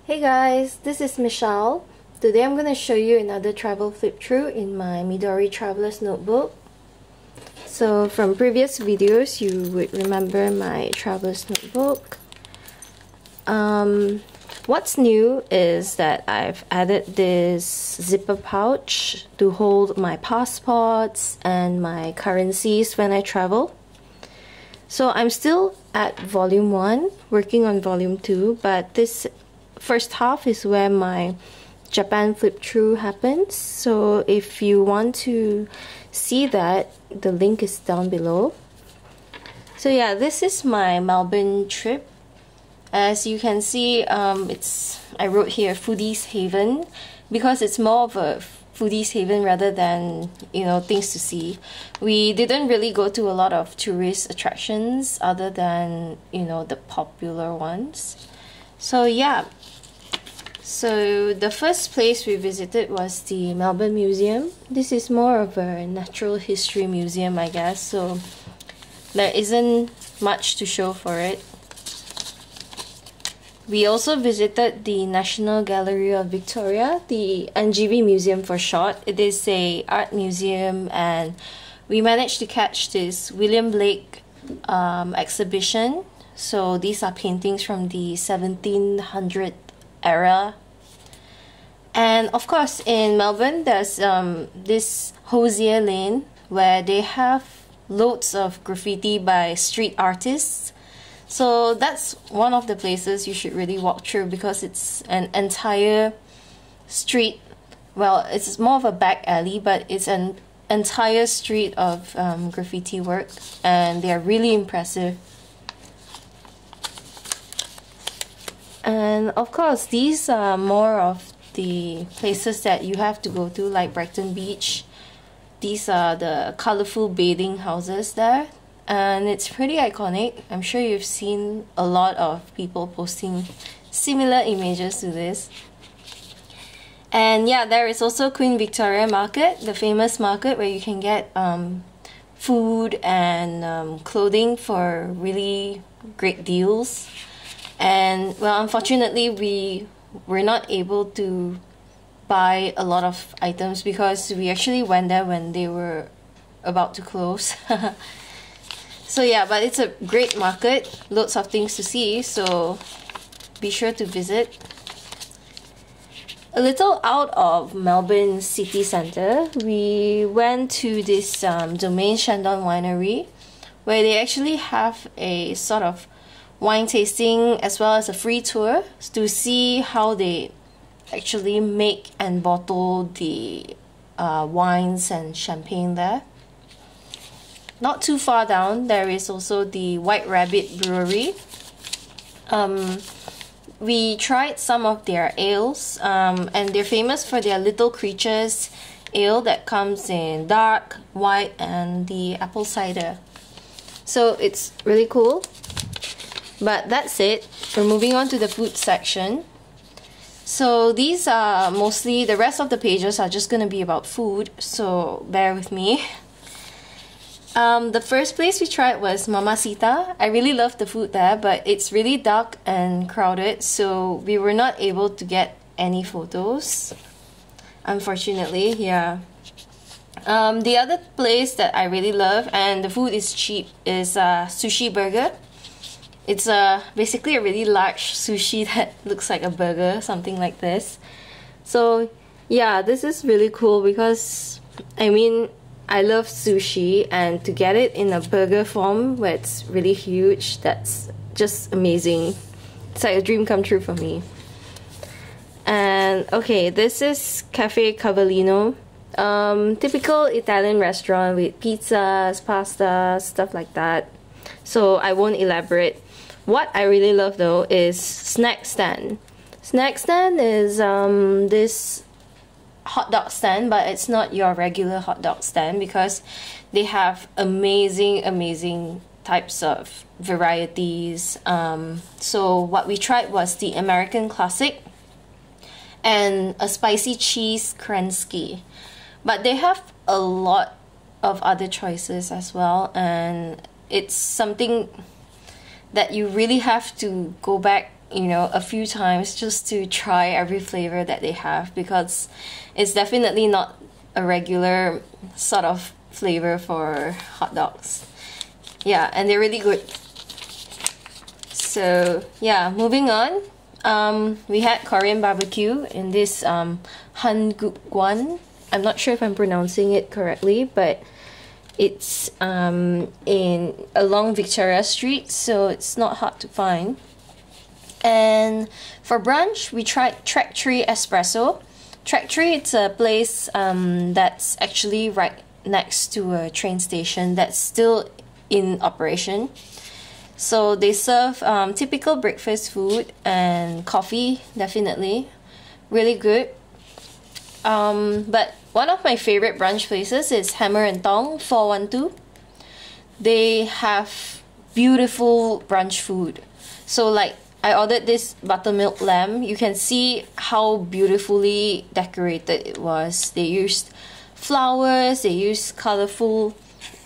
Hey guys, this is Michelle. Today I'm going to show you another travel flip through in my Midori Traveler's Notebook. So from previous videos you would remember my Traveler's Notebook. What's new is that I've added this zipper pouch to hold my passports and my currencies when I travel. So I'm still at volume 1, working on volume 2, but this first half is where my Japan flip through happens. So if you want to see that, the link is down below. So yeah, this is my Melbourne trip. As you can see, I wrote here Foodies Haven because it's more of a foodies haven rather than, things to see. We didn't really go to a lot of tourist attractions other than, the popular ones. So yeah. So the first place we visited was the Melbourne Museum. This is more of a natural history museum, I guess, so there isn't much to show for it. We also visited the National Gallery of Victoria, the NGV Museum for short. It is an art museum, and we managed to catch this William Blake exhibition. So these are paintings from the 1700 era. And of course in Melbourne there's this Hosier Lane where they have loads of graffiti by street artists. So that's one of the places you should really walk through because it's an entire street. Well, it's more of a back alley, but it's an entire street of graffiti work, and they are really impressive. And of course, these are more of the places that you have to go to, like Brighton Beach. These are the colorful bathing houses there, and it's pretty iconic. I'm sure you've seen a lot of people posting similar images to this. And yeah, there is also Queen Victoria Market, the famous market where you can get food and clothing for really great deals. And well, unfortunately we were not able to buy a lot of items because we actually went there when they were about to close. So yeah, but it's a great market, lots of things to see, so be sure to visit. A little out of Melbourne city centre, we went to this Domaine Shandong Winery, where they actually have a sort of wine tasting as well as a free tour to see how they actually make and bottle the wines and champagne there. Not too far down, there is also the White Rabbit Brewery. We tried some of their ales, and they're famous for their Little Creatures ale that comes in dark, white, and the apple cider. So it's really cool. But that's it. We're moving on to the food section. So these are mostly, the rest of the pages are just going to be about food, so bear with me. The first place we tried was Mamacita. I really loved the food there, but it's really dark and crowded, so we were not able to get any photos, unfortunately. Yeah. The other place that I really love, and the food is cheap, is Sushi Burger. It's basically a really large sushi that looks like a burger, something like this. So yeah, this is really cool because, I mean, I love sushi, and to get it in a burger form where it's really huge, that's just amazing. It's like a dream come true for me. And okay, this is Cafe Cavallino. Typical Italian restaurant with pizzas, pasta, stuff like that. So I won't elaborate. What I really love though is Snack Stand. Snack Stand is this hot dog stand, but it's not your regular hot dog stand because they have amazing types of varieties. So what we tried was the American Classic and a spicy cheese Kransky. But they have a lot of other choices as well, and it's something that you really have to go back you know, a few times just to try every flavor that they have, because it's definitely not a regular sort of flavor for hot dogs. Yeah, and they're really good. So yeah, moving on. We had Korean barbecue in this Hangukwan. I'm not sure if I'm pronouncing it correctly, but it's in along Victoria Street, so it's not hard to find. And for brunch, we tried Track Tree Espresso. Track Tree, it's a place that's actually right next to a train station that's still in operation. So they serve typical breakfast food and coffee, definitely. Really good. But one of my favorite brunch places is Hammer and Tong 412. They have beautiful brunch food. So like, I ordered this buttermilk lamb. You can see how beautifully decorated it was. They used flowers, they used colorful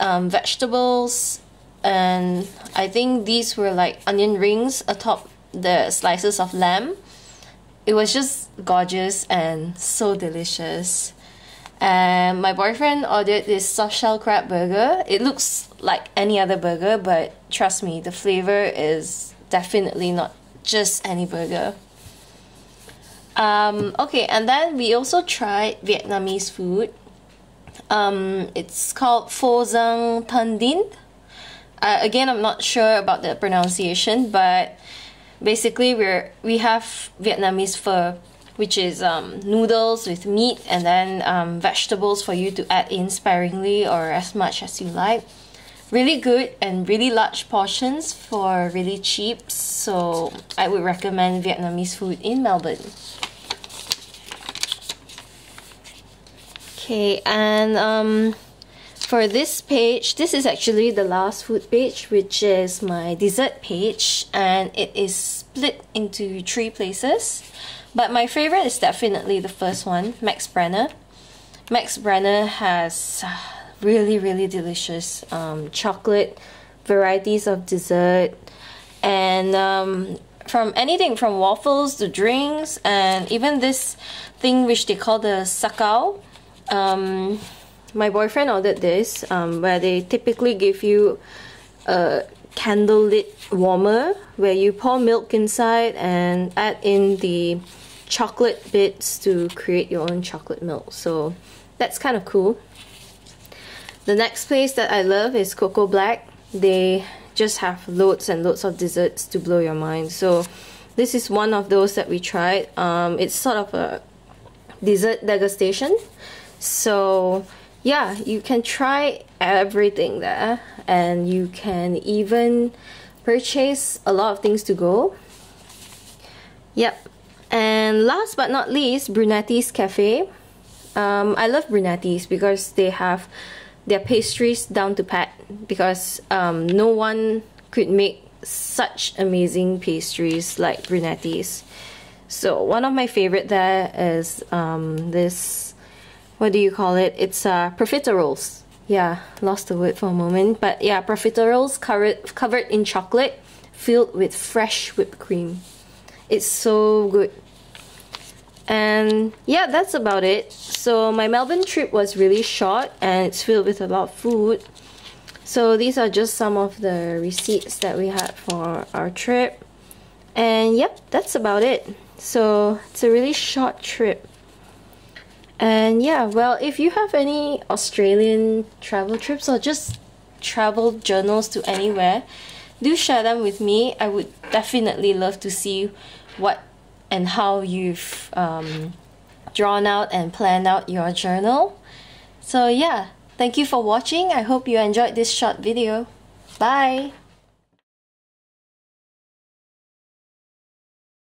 vegetables, and I think these were like onion rings atop the slices of lamb. It was just gorgeous and so delicious. And my boyfriend ordered this soft shell crab burger. It looks like any other burger, but trust me, the flavor is definitely not just any burger. Okay, and then we also tried Vietnamese food. It's called Pho Giang Thanh Dien. Again, I'm not sure about the pronunciation, but basically we have Vietnamese pho, which is noodles with meat and then vegetables for you to add in sparingly or as much as you like. Really good and really large portions for really cheap, so I would recommend Vietnamese food in Melbourne. Okay, and for this page, this is actually the last food page, which is my dessert page, and it is split into 3 places. But my favorite is definitely the first one, Max Brenner. Max Brenner has really delicious chocolate, varieties of dessert, and from anything from waffles to drinks, and even this thing which they call the sakao. My boyfriend ordered this, where they typically give you a candlelit warmer where you pour milk inside and add in the chocolate bits to create your own chocolate milk. So that's kind of cool. The next place that I love is Coco Black. They just have loads and loads of desserts to blow your mind. So this is one of those that we tried. It's sort of a dessert degustation. So yeah, you can try everything there, and you can even purchase a lot of things to go. Yep. And last but not least, Brunetti's Cafe. I love Brunetti's because they have their pastries down to pat, because no one could make such amazing pastries like Brunetti's. So one of my favorite there is this, what do you call it? It's profiteroles. Yeah, lost the word for a moment, but yeah, profiteroles covered in chocolate, filled with fresh whipped cream. It's so good. And yeah, that's about it. So my Melbourne trip was really short and it's filled with a lot of food. So these are just some of the receipts that we had for our trip. And yep, that's about it. So it's a really short trip. And yeah, well, if you have any Australian travel trips or just travel journals to anywhere, do share them with me. I would definitely love to see what and how you've drawn out and planned out your journal. So yeah, thank you for watching. I hope you enjoyed this short video. Bye!